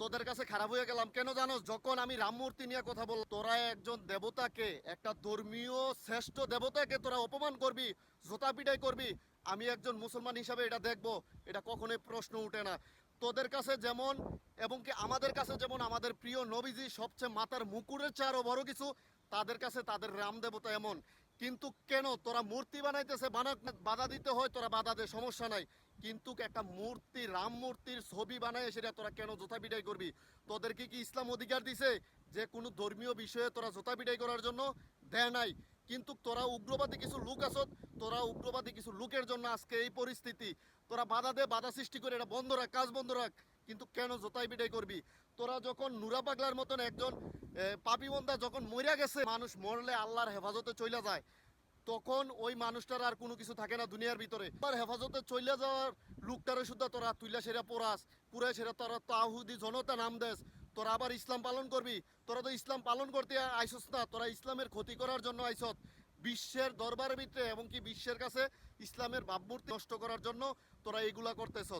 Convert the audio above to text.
তোদের কাছে খারাপ হয়ে গেলাম কেন জানো? যখন আমি রাম মূর্তি নিয়ে কথা বল, তোরা একজন দেবতাকে, একটা ধর্মীয় শ্রেষ্ঠ দেবতাকে তোরা অপমান করবি, জোতা পিটাই করবি। আমি একজন মুসলমান হিসাবে এটা দেখবো, এটা কখনোই প্রশ্ন উঠে না। তোদের কাছে যেমন এবং কি আমাদের কাছে যেমন আমাদের প্রিয় নবীজি সবচেয়ে মাথার মুকুরের চেয়ে আরো বড় কিছু, তাদের কাছে তাদের রাম দেবতা এমন। কিন্তু কেন তোরা মূর্তি বানাইতেছে, বাধা দিতে হয় তোরা বাধা দে, সমস্যা নাই। কিন্তু একটা মূর্তি, রাম মূর্তির ছবি বানায় সেটা তোরা কেন জোতা পিটাই করবি? তোদেরকে কি ইসলাম অধিকার দিছে যে কোনো ধর্মীয় বিষয়ে তোরা জোতা পিটাই করার জন্য? দেয় নাই। কিন্তু তোরা উগ্রবাদী কিছু লোক আছো, তোরা উগ্রবাদী কিছু লোকের জন্য আজকে এই পরিস্থিতি। তোরা বাধা দে, বাধা সৃষ্টি করে এটা বন্ধ রাখ, কাজ বন্ধ রাখ। কিন্তু কেন জোতাই পিটাই করবি? তোরা যখন নুরা পাগলার মতন একজন পাপি বন্দা যখন মরিয়া গেছে, মানুষ মরলে আল্লাহর হেফাজতে চলে যায়, তখন ওই মানুষটার আর কোনো কিছু থাকে না দুনিয়ার ভিতরে। তার হেফাজতে চলে যাওয়ার লোকটারে শুদ্ধ তোরা তুইলা সেরা পোরাস, পুরা সেরা তোরা তাহুদি জনতা নাম দেশ। তোরা আবার ইসলাম পালন করবি? তোরা তো ইসলাম পালন করতে আইসস না, তোরা ইসলামের ক্ষতি করার জন্য আইসত। বিশ্বের দরবারের ভিতরে এবং কি বিশ্বের কাছে ইসলামের ভাবমূর্তি নষ্ট করার জন্য তোরা এইগুলা করতেছ।